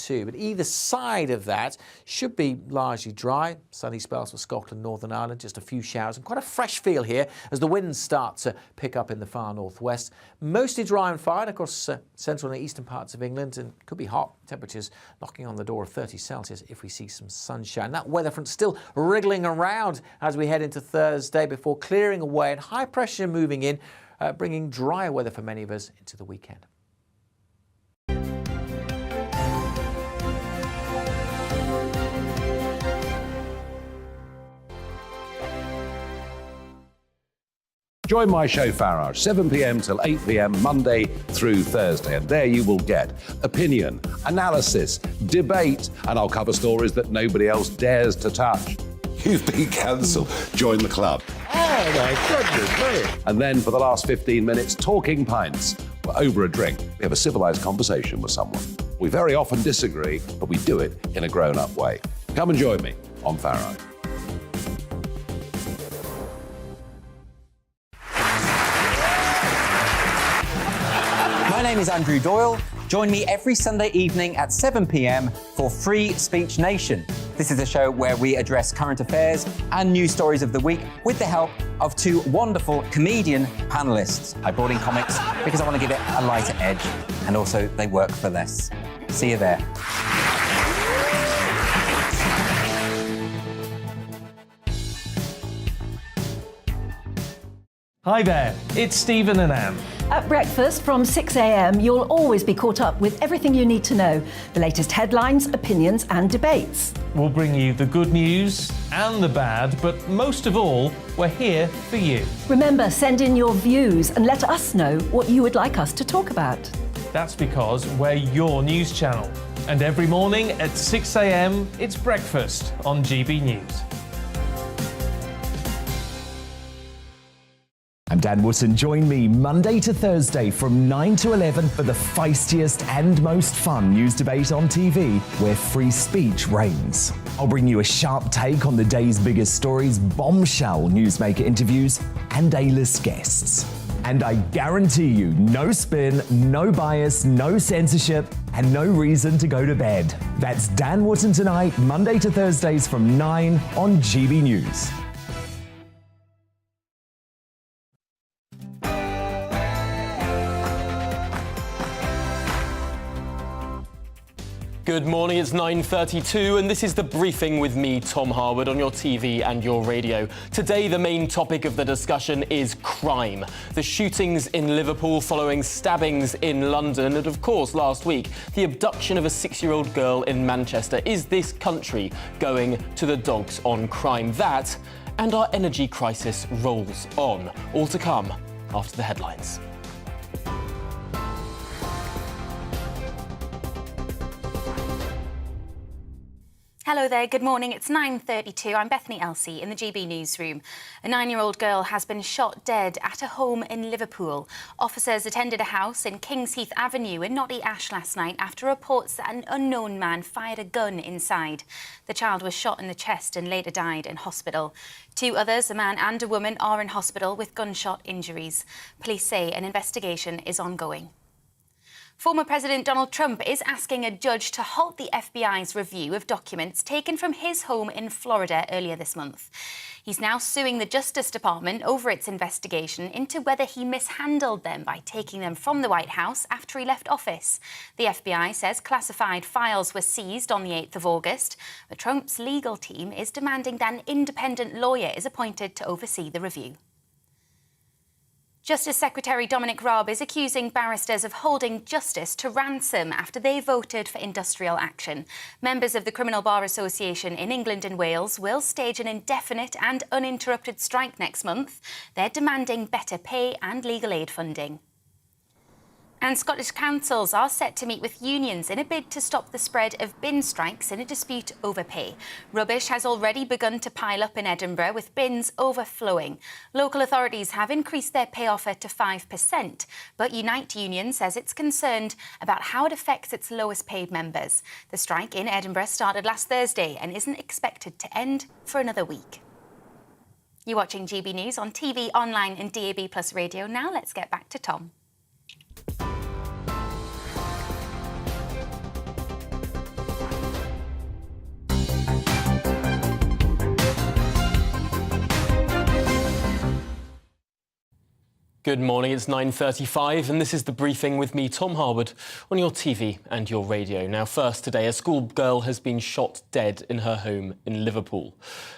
32. But either side of that should be largely dry. Sunny spells for Scotland, Northern Ireland, just a few showers and quite a fresh feel here as the winds start to pick up in the far northwest. Mostly dry and fine across central and eastern parts of England, and could be hot. Temperatures knocking on the door of 30 Celsius if we see some sunshine. That weather front still wriggling around as we head into Thursday before clearing away and high pressure moving in, bringing drier weather for many of us into the weekend. Join my show Farage, 7 p.m. till 8 p.m. Monday through Thursday, and there you will get opinion, analysis, debate, and I'll cover stories that nobody else dares to touch. You've been cancelled. Join the club. Oh my goodness me. And then for the last 15 minutes, talking pints. We're over a drink. We have a civilised conversation with someone. We very often disagree, but we do it in a grown-up way. Come and join me on Farage. My name is Andrew Doyle. Join me every Sunday evening at 7 p.m. for Free Speech Nation. This is a show where we address current affairs and news stories of the week with the help of two wonderful comedian panellists. I brought in comics because I want to give it a lighter edge, and also they work for less. See you there. Hi there, it's Stephen and Anne. At breakfast from 6 a.m, you'll always be caught up with everything you need to know, the latest headlines, opinions and debates. We'll bring you the good news and the bad, but most of all, we're here for you. Remember, send in your views and let us know what you would like us to talk about. That's because we're your news channel. And every morning at 6 a.m, it's breakfast on GB News. I'm Dan Wootton. Join me Monday to Thursday from 9 to 11 for the feistiest and most fun news debate on TV, where free speech reigns. I'll bring you a sharp take on the day's biggest stories, bombshell newsmaker interviews, and A-list guests. And I guarantee you, no spin, no bias, no censorship, and no reason to go to bed. That's Dan Wootton Tonight, Monday to Thursdays from 9 on GB News. Good morning, it's 9:32 and this is The Briefing with me, Tom Harwood, on your TV and your radio. Today, the main topic of the discussion is crime. The shootings in Liverpool following stabbings in London, and of course, last week, the abduction of a 6-year-old girl in Manchester. Is this country going to the dogs on crime? That and our energy crisis rolls on. All to come after the headlines. Hello there, good morning. It's 9:32. I'm Bethany Elsey in the GB newsroom. A 9-year-old girl has been shot dead at a home in Liverpool. Officers attended a house in Kingsheath Avenue in Knotty Ash last night after reports that an unknown man fired a gun inside. The child was shot in the chest and later died in hospital. 2 others, a man and a woman, are in hospital with gunshot injuries. Police say an investigation is ongoing. Former President Donald Trump is asking a judge to halt the FBI's review of documents taken from his home in Florida earlier this month. He's now suing the Justice Department over its investigation into whether he mishandled them by taking them from the White House after he left office. The FBI says classified files were seized on the 8th of August, but Trump's legal team is demanding that an independent lawyer is appointed to oversee the review. Justice Secretary Dominic Raab is accusing barristers of holding justice to ransom after they voted for industrial action. Members of the Criminal Bar Association in England and Wales will stage an indefinite and uninterrupted strike next month. They're demanding better pay and legal aid funding. And Scottish councils are set to meet with unions in a bid to stop the spread of bin strikes in a dispute over pay. Rubbish has already begun to pile up in Edinburgh, with bins overflowing. Local authorities have increased their pay offer to 5%, but Unite Union says it's concerned about how it affects its lowest paid members. The strike in Edinburgh started last Thursday and isn't expected to end for another week. You're watching GB News on TV, online and DAB+ radio. Now let's get back to Tom. Good morning, it's 9:35 and this is The Briefing with me, Tom Harwood, on your TV and your radio. Now first today, a schoolgirl has been shot dead in her home in Liverpool.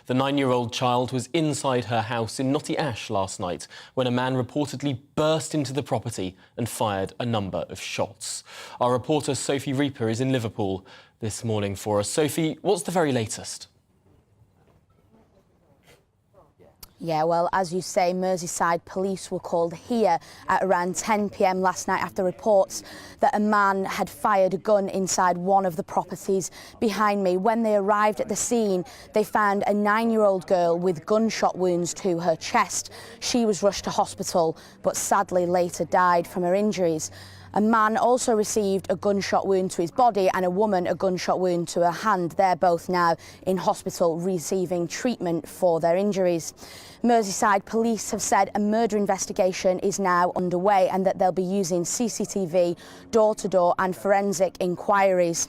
The 9-year-old child was inside her house in Knotty Ash last night when a man reportedly burst into the property and fired a number of shots. Our reporter Sophie Reaper is in Liverpool this morning for us. Sophie, what's the very latest? Yeah, well, as you say, Merseyside police were called here at around 10 p.m. last night after reports that a man had fired a gun inside one of the properties behind me. When they arrived at the scene, they found a 9-year-old girl with gunshot wounds to her chest. She was rushed to hospital, but sadly later died from her injuries. A man also received a gunshot wound to his body and a woman a gunshot wound to her hand. They're both now in hospital receiving treatment for their injuries. Merseyside police have said a murder investigation is now underway and that they'll be using CCTV, door-to-door and forensic inquiries.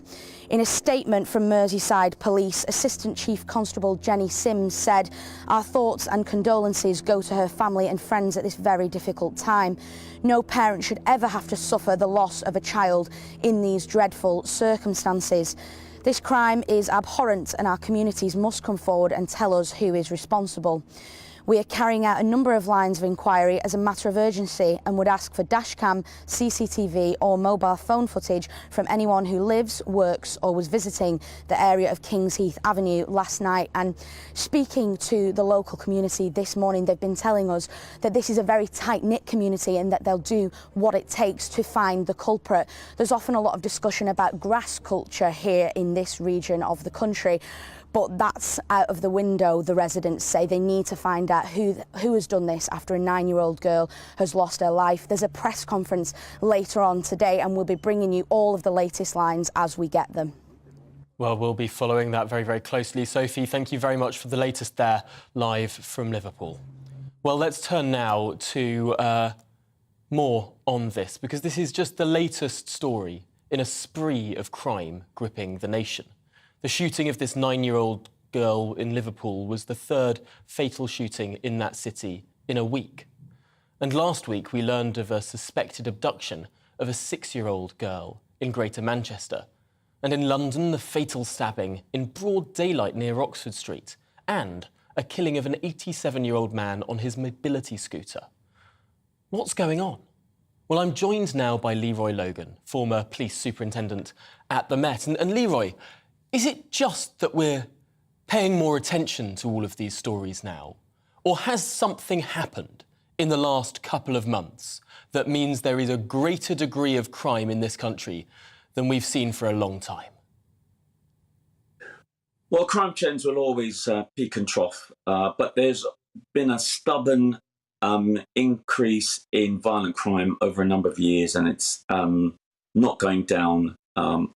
In a statement from Merseyside Police, Assistant Chief Constable Jenny Sims said, "Our thoughts and condolences go to her family and friends at this very difficult time. No parent should ever have to suffer the loss of a child in these dreadful circumstances. This crime is abhorrent and our communities must come forward and tell us who is responsible. We are carrying out a number of lines of inquiry as a matter of urgency and would ask for dashcam, CCTV or mobile phone footage from anyone who lives, works or was visiting the area of Kings Heath Avenue last night." And speaking to the local community this morning, they've been telling us that this is a very tight-knit community and that they'll do what it takes to find the culprit. There's often a lot of discussion about grass culture here in this region of the country. But that's out of the window, the residents say. They need to find out who has done this after a 9-year-old girl has lost her life. There's a press conference later on today and we'll be bringing you all of the latest lines as we get them. Well, we'll be following that very, very closely. Sophie, thank you very much for the latest there, live from Liverpool. Well, let's turn now to more on this, because this is just the latest story in a spree of crime gripping the nation. The shooting of this 9-year-old girl in Liverpool was the third fatal shooting in that city in a week. And last week we learned of a suspected abduction of a 6-year-old girl in Greater Manchester. And in London, the fatal stabbing in broad daylight near Oxford Street, and a killing of an 87-year-old man on his mobility scooter. What's going on? Well, I'm joined now by Leroy Logan, former police superintendent at the Met. And Leroy, is it just that we're paying more attention to all of these stories now? Or has something happened in the last couple of months that means there is a greater degree of crime in this country than we've seen for a long time? Well, crime trends will always peak and trough, but there's been a stubborn increase in violent crime over a number of years, and it's not going down.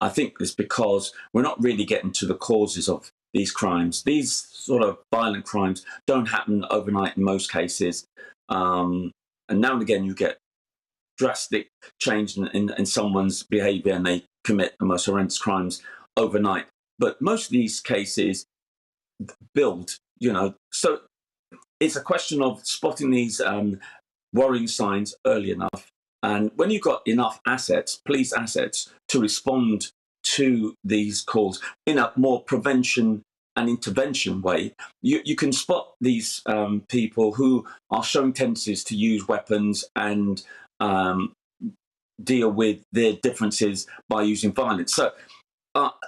I think it's because we're not really getting to the causes of these crimes. These sort of violent crimes don't happen overnight in most cases. And now and again, you get drastic change in someone's behaviour and they commit the most horrendous crimes overnight. But most of these cases build, So it's a question of spotting these worrying signs early enough. And when you've got enough assets, police assets, to respond to these calls in a more prevention and intervention way, you can spot these people who are showing tendencies to use weapons and deal with their differences by using violence. So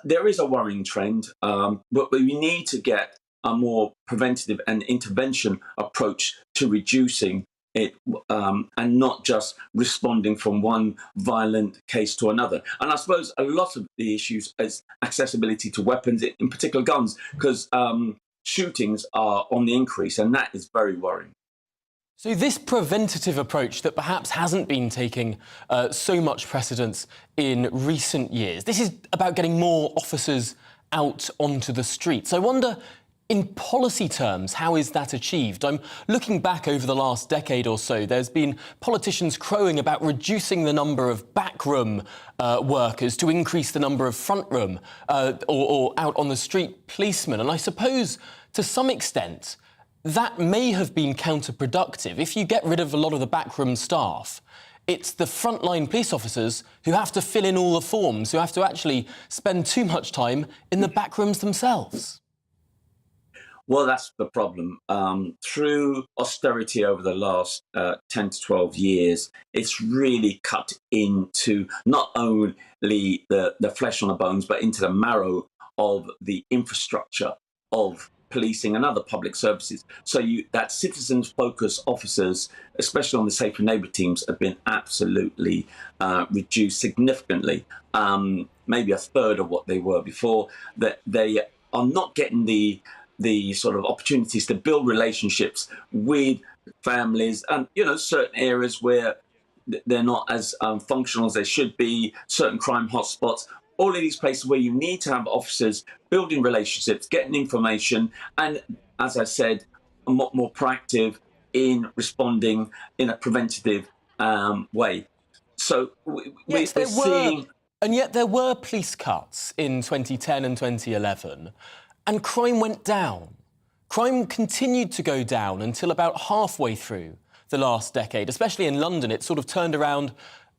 there is a worrying trend, but we need to get a more preventative and intervention approach to reducing it, and not just responding from one violent case to another. And I suppose a lot of the issues is accessibility to weapons, in particular guns, because shootings are on the increase, and that is very worrying. So this preventative approach that perhaps hasn't been taking so much precedence in recent years, this is about getting more officers out onto the streets. I wonder, in policy terms, how is that achieved? I'm looking back over the last decade or so. There's been politicians crowing about reducing the number of backroom workers to increase the number of front room or out on the street policemen. And I suppose, to some extent, that may have been counterproductive. If you get rid of a lot of the backroom staff, it's the frontline police officers who have to fill in all the forms, who have to actually spend too much time in the back rooms themselves. Well, that's the problem. Through austerity over the last 10 to 12 years, it's really cut into not only the flesh on the bones, but into the marrow of the infrastructure of policing and other public services. So that citizens-focused officers, especially on the Safer Neighbour teams, have been absolutely reduced significantly, maybe a third of what they were before. That they are not getting the sort of opportunities to build relationships with families and, certain areas where they're not as functional as they should be, certain crime hotspots, all of these places where you need to have officers building relationships, getting information, and, as I said, a lot more proactive in responding in a preventative way. So we're seeing... And yet there were police cuts in 2010 and 2011, and crime went down. Crime continued to go down until about halfway through the last decade, especially in London. It sort of turned around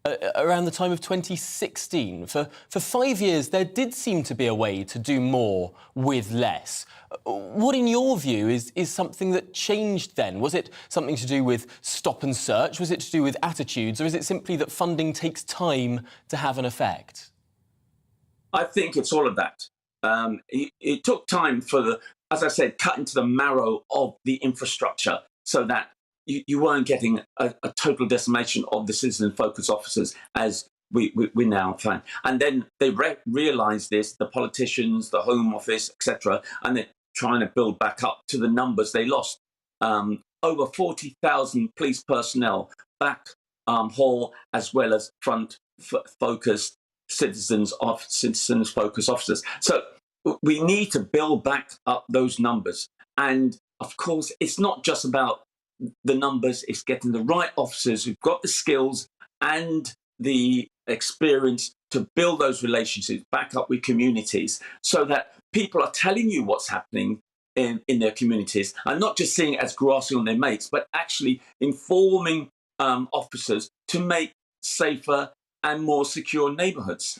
the time of 2016. For 5 years, there did seem to be a way to do more with less. What, in your view, is something that changed then? Was it something to do with stop and search? Was it to do with attitudes? Or is it simply that funding takes time to have an effect? I think it's all of that. It took time for as I said, cut into the marrow of the infrastructure so that you weren't getting a total decimation of the citizen-focused officers as we now find. And then they realised this, the politicians, the Home Office, etc., and they're trying to build back up to the numbers they lost. Over 40,000 police personnel back hall, as well as front-focused citizens-focused officers. So we need to build back up those numbers. And, of course, it's not just about the numbers, it's getting the right officers who've got the skills and the experience to build those relationships back up with communities so that people are telling you what's happening in their communities and not just seeing it as grassy on their mates, but actually informing officers to make safer and more secure neighbourhoods.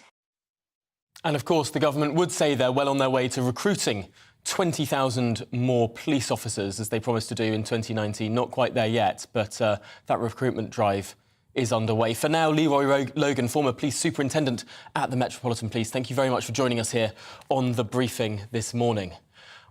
And of course, the government would say they're well on their way to recruiting 20,000 more police officers, as they promised to do in 2019. Not quite there yet, but that recruitment drive is underway. For now, Leroy Logan, former police superintendent at the Metropolitan Police, thank you very much for joining us here on The Briefing this morning.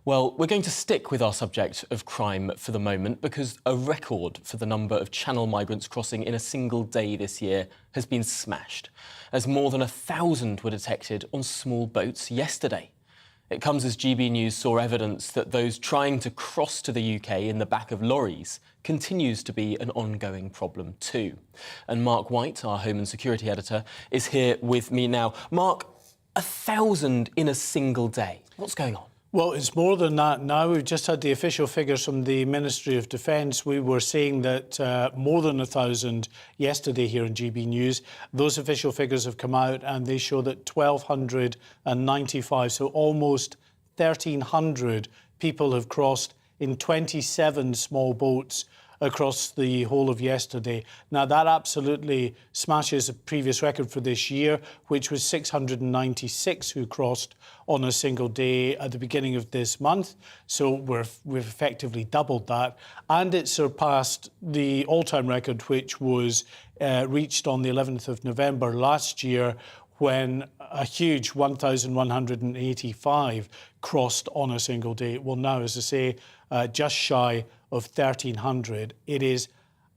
Well, we're going to stick with our subject of crime for the moment because a record for the number of Channel migrants crossing in a single day this year has been smashed, as more than 1,000 were detected on small boats yesterday. It comes as GB News saw evidence that those trying to cross to the UK in the back of lorries continues to be an ongoing problem too. And Mark White, our Home and Security editor, is here with me now. Mark, 1,000 in a single day. What's going on? Well, it's more than that now. We've just had the official figures from the Ministry of Defence. We were seeing that more than 1,000 yesterday here in GB News. Those official figures have come out and they show that 1,295, so almost 1,300 people have crossed in 27 small boats across the whole of yesterday. Now, that absolutely smashes a previous record for this year, which was 696 who crossed on a single day at the beginning of this month. So we've effectively doubled that. And it surpassed the all-time record, which was reached on the 11th of November last year, when a huge 1,185 crossed on a single day. Well, now, as I say, just shy of 1,300. It is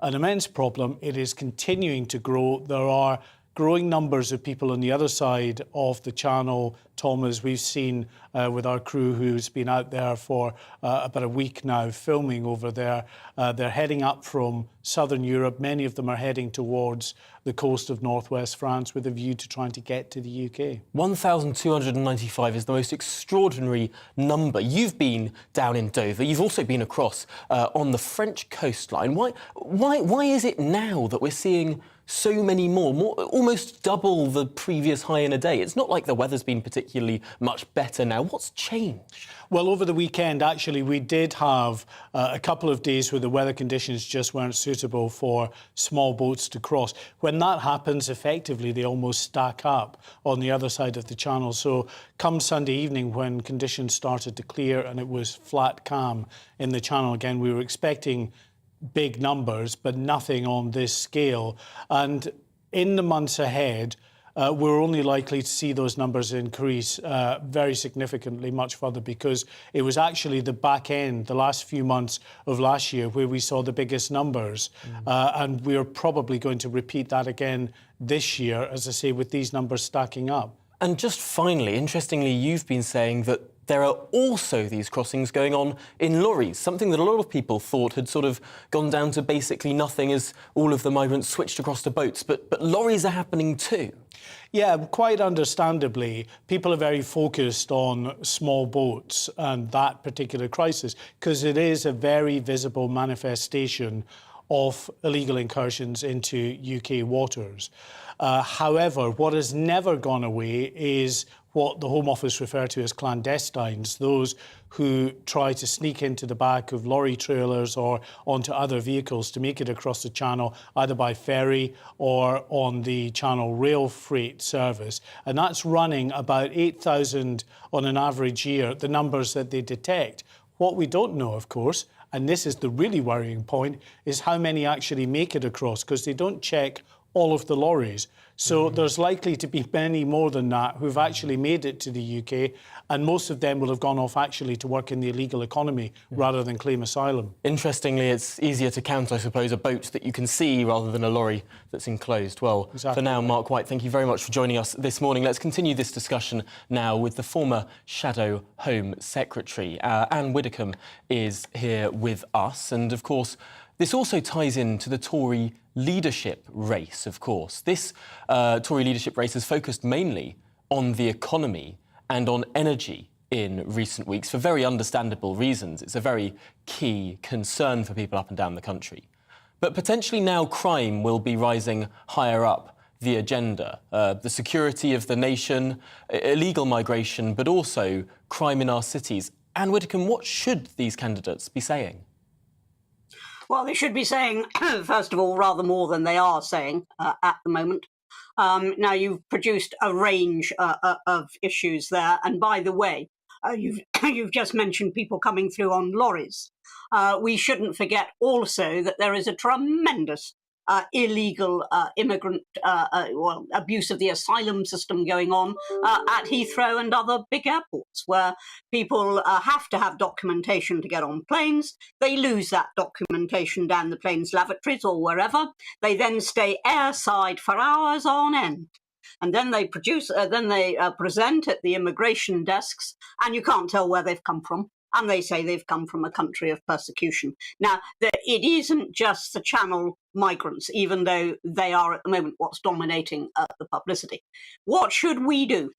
an immense problem. It is continuing to grow. There are growing numbers of people on the other side of the channel, Tom, as we've seen with our crew who's been out there for about a week now filming over there. They're heading up from southern Europe. Many of them are heading towards the coast of northwest France with a view to trying to get to the UK. 1,295 is the most extraordinary number. You've been down in Dover. You've also been across on the French coastline. Why is it now that we're seeing so many more, almost double the previous high in a day. It's not like the weather's been particularly much better now. What's changed? Well, over the weekend, actually, we did have a couple of days where the weather conditions just weren't suitable for small boats to cross. When that happens, effectively, they almost stack up on the other side of the channel. So come Sunday evening, when conditions started to clear and it was flat calm in the channel again, we were expecting big numbers, but nothing on this scale. And in the months ahead, we're only likely to see those numbers increase very significantly, much further, because it was actually the back end, the last few months of last year, where we saw the biggest numbers. And we're probably going to repeat that again this year, as I say, with these numbers stacking up. And just finally, interestingly, you've been saying that there are also these crossings going on in lorries, something that a lot of people thought had sort of gone down to basically nothing as all of the migrants switched across to boats. But lorries are happening too. Yeah, quite understandably, people are very focused on small boats and that particular crisis, because it is a very visible manifestation of illegal incursions into UK waters. However, what has never gone away is what the Home Office refer to as clandestines, those who try to sneak into the back of lorry trailers or onto other vehicles to make it across the channel, either by ferry or on the Channel rail freight service. And that's running about 8,000 on an average year, the numbers that they detect. What we don't know, of course, and this is the really worrying point, is how many actually make it across, because they don't check all of the lorries. So there's likely to be many more than that who've actually made it to the UK, and most of them will have gone off actually to work in the illegal economy rather than claim asylum. Interestingly, it's easier to count, I suppose, a boat that you can see rather than a lorry that's enclosed. Well, Exactly. For now, Mark White, thank you very much for joining us this morning. Let's continue this discussion now with the former Shadow Home Secretary. Anne Widdecombe is here with us, and of course, this also ties into the Tory leadership race, of course. This Tory leadership race has focused mainly on the economy and on energy in recent weeks for very understandable reasons. It's a very key concern for people up and down the country. But potentially now crime will be rising higher up the agenda. The security of the nation, illegal migration, but also crime in our cities. Anne Widdecombe, what should these candidates be saying? Well, they should be saying, first of all, rather more than they are saying at the moment. Now, you've produced a range of issues there. And by the way, you've just mentioned people coming through on lorries. We shouldn't forget also that there is a tremendous illegal immigrant abuse of the asylum system going on at Heathrow and other big airports, where people have to have documentation to get on planes. They lose that documentation down the plane's lavatories or wherever. They then stay airside for hours on end. And then they present at the immigration desks, and you can't tell where they've come from. And they say they've come from a country of persecution. Now, it isn't just the Channel migrants, even though they are at the moment what's dominating the publicity. What should we do?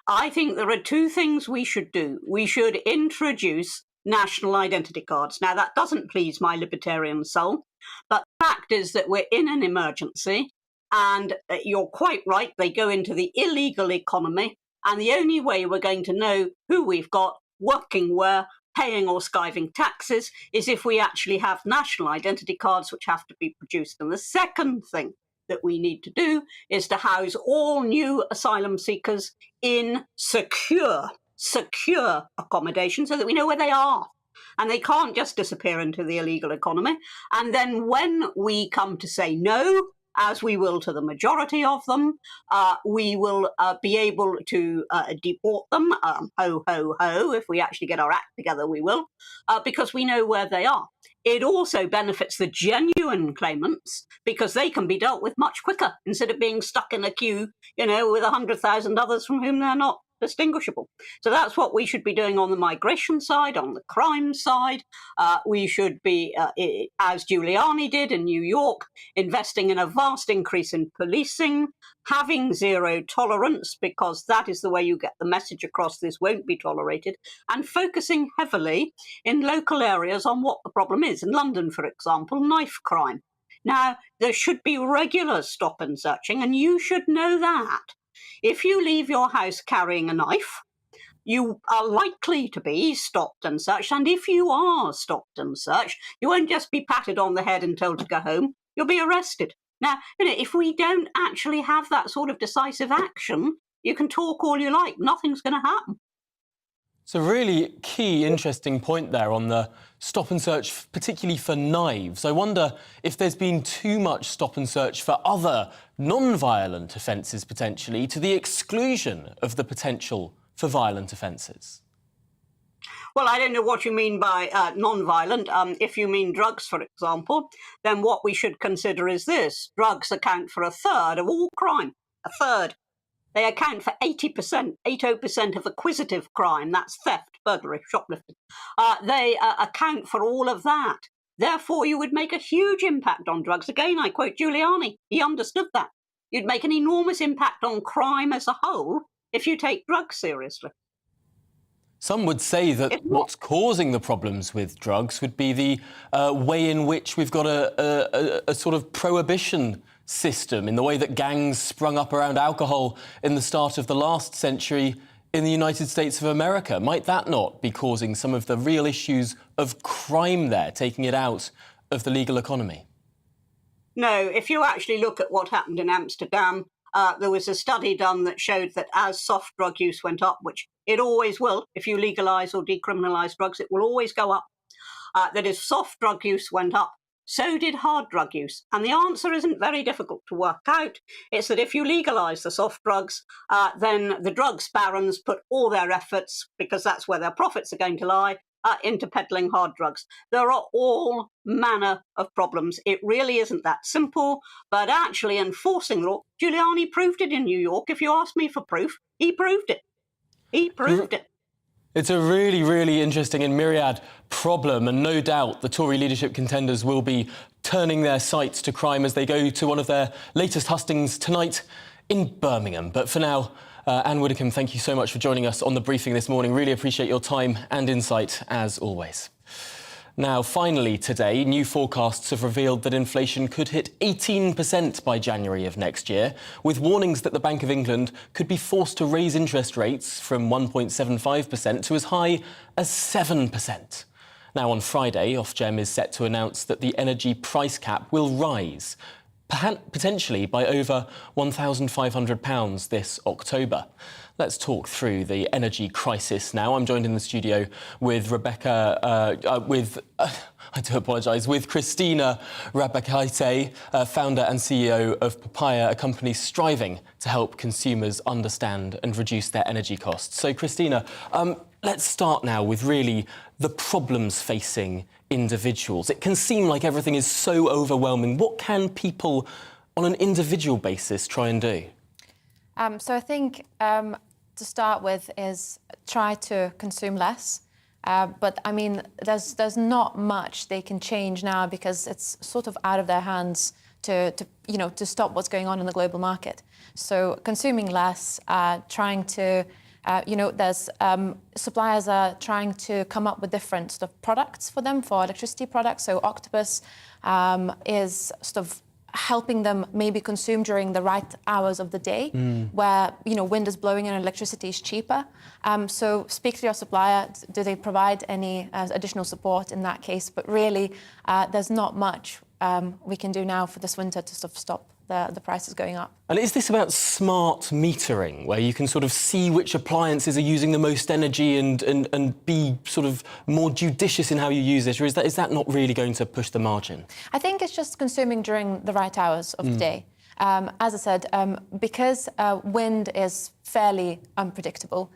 I think there are two things we should do. We should introduce national identity cards. Now, that doesn't please my libertarian soul, but the fact is that we're in an emergency, and you're quite right, they go into the illegal economy, and the only way we're going to know who we've got working where, paying or skiving taxes, is if we actually have national identity cards which have to be produced. And the second thing that we need to do is to house all new asylum seekers in secure accommodation so that we know where they are. And they can't just disappear into the illegal economy. And then when we come to say no, as we will to the majority of them, we will be able to deport them, ho, ho, ho. If we actually get our act together, we will, because we know where they are. It also benefits the genuine claimants because they can be dealt with much quicker instead of being stuck in a queue, with 100,000 others from whom they're not distinguishable. So that's what we should be doing on the migration side, on the crime side. We should be, as Giuliani did in New York, investing in a vast increase in policing, having zero tolerance, because that is the way you get the message across this won't be tolerated, and focusing heavily in local areas on what the problem is. In London, for example, knife crime. Now, there should be regular stop and searching, and you should know that. If you leave your house carrying a knife, you are likely to be stopped and searched. And if you are stopped and searched, you won't just be patted on the head and told to go home, you'll be arrested. Now, if we don't actually have that sort of decisive action, you can talk all you like, nothing's going to happen. It's a really key, interesting point there on the stop and search, particularly for knives. I wonder if there's been too much stop and search for other non-violent offences, potentially, to the exclusion of the potential for violent offences. Well, I don't know what you mean by non-violent. If you mean drugs, for example, then what we should consider is this. Drugs account for a third of all crime. A third. They account for 80% of acquisitive crime. That's theft, burglary, shoplifting. They account for all of that. Therefore, you would make a huge impact on drugs. Again, I quote Giuliani. He understood that. You'd make an enormous impact on crime as a whole if you take drugs seriously. Some would say that what's causing the problems with drugs would be the way in which we've got a sort of prohibition system, in the way that gangs sprung up around alcohol in the start of the last century in the United States of America. Might that not be causing some of the real issues of crime there, taking it out of the legal economy? No, if you actually look at what happened in Amsterdam, there was a study done that showed that as soft drug use went up, which it always will, if you legalise or decriminalise drugs, it will always go up, that if soft drug use went up, so did hard drug use. And the answer isn't very difficult to work out. It's that if you legalise the soft drugs, then the drugs barons put all their efforts, because that's where their profits are going to lie, into peddling hard drugs. There are all manner of problems. It really isn't that simple, but actually enforcing the law, Giuliani proved it in New York. If you ask me for proof, he proved it. He proved it. It's a really, really interesting and myriad problem, and no doubt the Tory leadership contenders will be turning their sights to crime as they go to one of their latest hustings tonight in Birmingham. But for now, Anne Widdecombe, thank you so much for joining us on The Briefing this morning. Really appreciate your time and insight, as always. Now, finally today, new forecasts have revealed that inflation could hit 18% by January of next year, with warnings that the Bank of England could be forced to raise interest rates from 1.75% to as high as 7%. Now, on Friday, Ofgem is set to announce that the energy price cap will rise, potentially by over £1,500 this October. Let's talk through the energy crisis now. I'm joined in the studio with with Christina Rabakaite, founder and CEO of Papaya, a company striving to help consumers understand and reduce their energy costs. So, Christina, let's start now with really the problems facing individuals. It can seem like everything is so overwhelming. What can people on an individual basis try and do? So I think to start with is try to consume less. But I mean, there's not much they can change now because it's sort of out of their hands to stop what's going on in the global market. So consuming less, trying to, there's suppliers are trying to come up with different sort of products for them, for electricity products. So Octopus is sort of helping them maybe consume during the right hours of the day where, wind is blowing and electricity is cheaper. So speak to your supplier. Do they provide any additional support in that case? But really, there's not much we can do now for this winter to sort of stop the prices going up. And is this about smart metering, where you can sort of see which appliances are using the most energy and be sort of more judicious in how you use it? Or is that not really going to push the margin? I think it's just consuming during the right hours of the day. As I said, because wind is fairly unpredictable,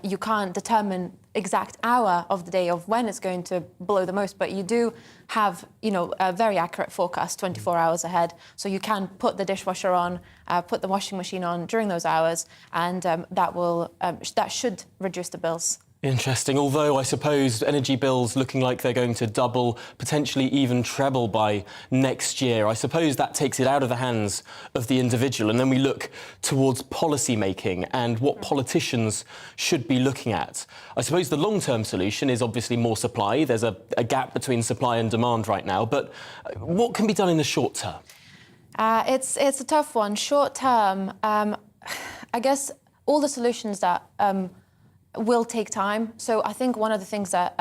you can't determine exact hour of the day of when it's going to blow the most, but you do have, a very accurate forecast 24 hours ahead. So you can put the dishwasher on, put the washing machine on during those hours, and that should reduce the bills Interesting, although I suppose energy bills looking like they're going to double, potentially even treble by next year. I suppose that takes it out of the hands of the individual, and then we look towards policy making and what politicians should be looking at. I suppose the long-term solution is obviously more supply. There's a gap between supply and demand right now, but what can be done in the short term? It's a tough one. Short term, I guess all the solutions that will take time. So I think one of the things that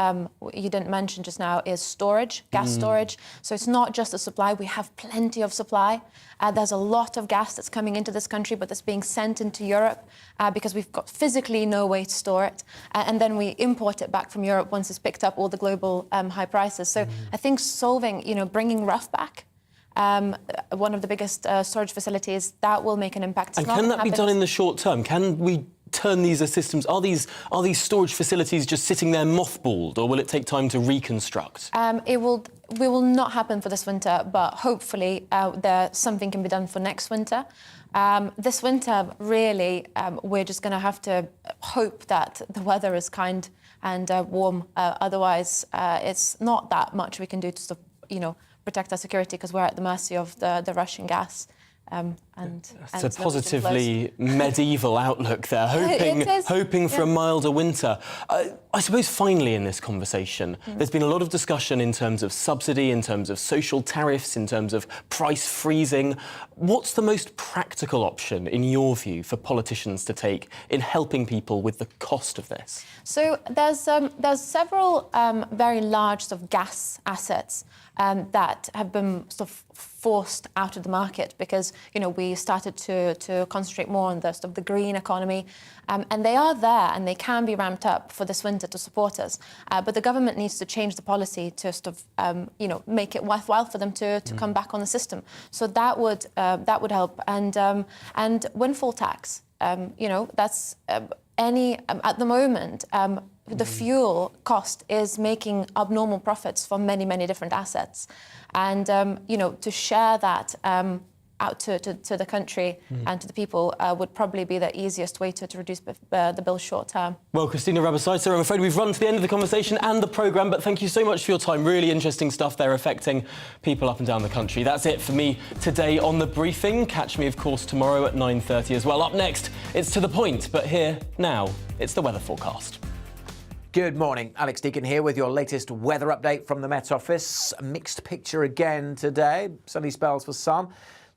you didn't mention just now is storage, gas storage. So it's not just the supply. We have plenty of supply. There's a lot of gas that's coming into this country, but that's being sent into Europe because we've got physically no way to store it. And then we import it back from Europe once it's picked up all the global high prices. So I think bringing Rough back, one of the biggest storage facilities, that will make an impact. And can that be done in the short term? Can we turn these systems? Are these storage facilities just sitting there mothballed, or will it take time to reconstruct? We will not happen for this winter, but hopefully something can be done for next winter. This winter, really, we're just going to have to hope that the weather is kind and warm. Otherwise, it's not that much we can do to protect our security, because we're at the mercy of the Russian gas. It's a positively medieval outlook there, hoping for a milder winter. I suppose finally in this conversation, there's been a lot of discussion in terms of subsidy, in terms of social tariffs, in terms of price freezing. What's the most practical option, in your view, for politicians to take in helping people with the cost of this? So there's several very large gas assets that have been forced out of the market because we started to concentrate more on the green economy, and they are there and they can be ramped up for this winter to support us. But the government needs to change the policy to make it worthwhile for them to come back on the system. So that would help. And windfall tax. That's at the moment. The fuel cost is making abnormal profits for many, many different assets. And, to share that out to the country and to the people would probably be the easiest way to reduce the bill short term. Well, Christina Rabasaita, I'm afraid we've run to the end of the conversation and the programme, but thank you so much for your time. Really interesting stuff there affecting people up and down the country. That's it for me today on The Briefing. Catch me, of course, tomorrow at 9:30 as well. Up next, it's To The Point, but here, now, it's the weather forecast. Good morning, Alex Deacon here with your latest weather update from the Met Office. A mixed picture again today. Sunny spells for some,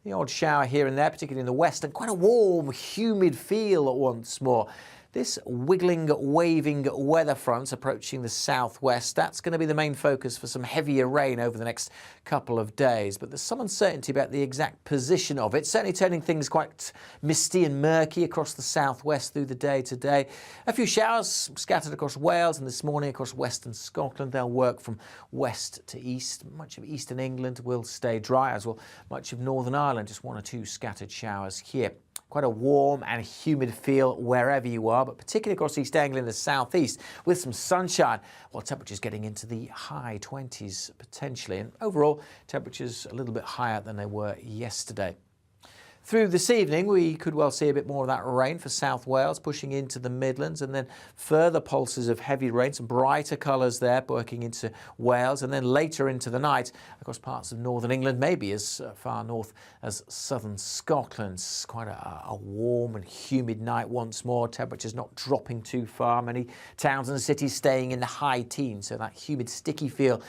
the odd shower here and there, particularly in the west, and quite a warm, humid feel once more. This wiggling, waving weather front approaching the southwest, that's going to be the main focus for some heavier rain over the next couple of days. But there's some uncertainty about the exact position of it, certainly turning things quite misty and murky across the southwest through the day today. A few showers scattered across Wales and this morning across western Scotland. They'll work from west to east. Much of eastern England will stay dry, as will much of Northern Ireland. Just one or two scattered showers here. Quite a warm and humid feel wherever you are, but particularly across East Anglia and the southeast with some sunshine. While temperatures getting into the high 20s potentially, and overall temperatures a little bit higher than they were yesterday. Through this evening, we could well see a bit more of that rain for South Wales, pushing into the Midlands, and then further pulses of heavy rain, some brighter colours there working into Wales, and then later into the night across parts of northern England, maybe as far north as southern Scotland. Quite a warm and humid night once more, temperatures not dropping too far, many towns and cities staying in the high teens, so that humid, sticky feel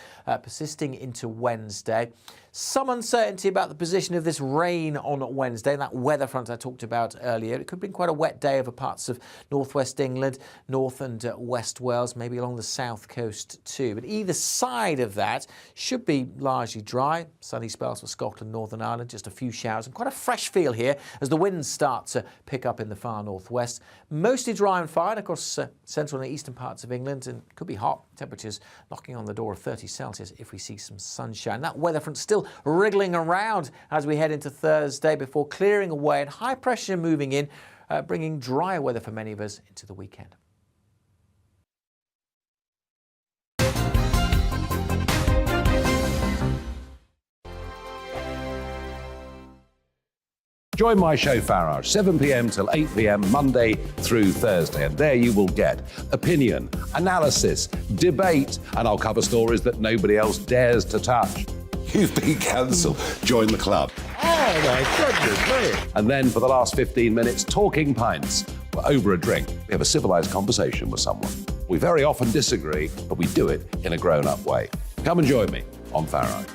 persisting into Wednesday. Some uncertainty about the position of this rain on Wednesday, that weather front I talked about earlier. It could bring quite a wet day over parts of northwest England, north and west Wales, maybe along the south coast too. But either side of that should be largely dry. Sunny spells for Scotland, Northern Ireland, just a few showers and quite a fresh feel here as the winds start to pick up in the far northwest. Mostly dry and fine across central and eastern parts of England, and could be hot. Temperatures knocking on the door of 30 Celsius if we see some sunshine. That weather front still wriggling around as we head into Thursday before clearing away and high pressure moving in, bringing drier weather for many of us into the weekend. Join my show Farage, 7 p.m. till 8 p.m. Monday through Thursday, and there you will get opinion, analysis, debate, and I'll cover stories that nobody else dares to touch. You've been cancelled. Join the club. Oh my goodness me. And then for the last 15 minutes, talking pints. We're over a drink. We have a civilised conversation with someone. We very often disagree, but we do it in a grown-up way. Come and join me on Farage.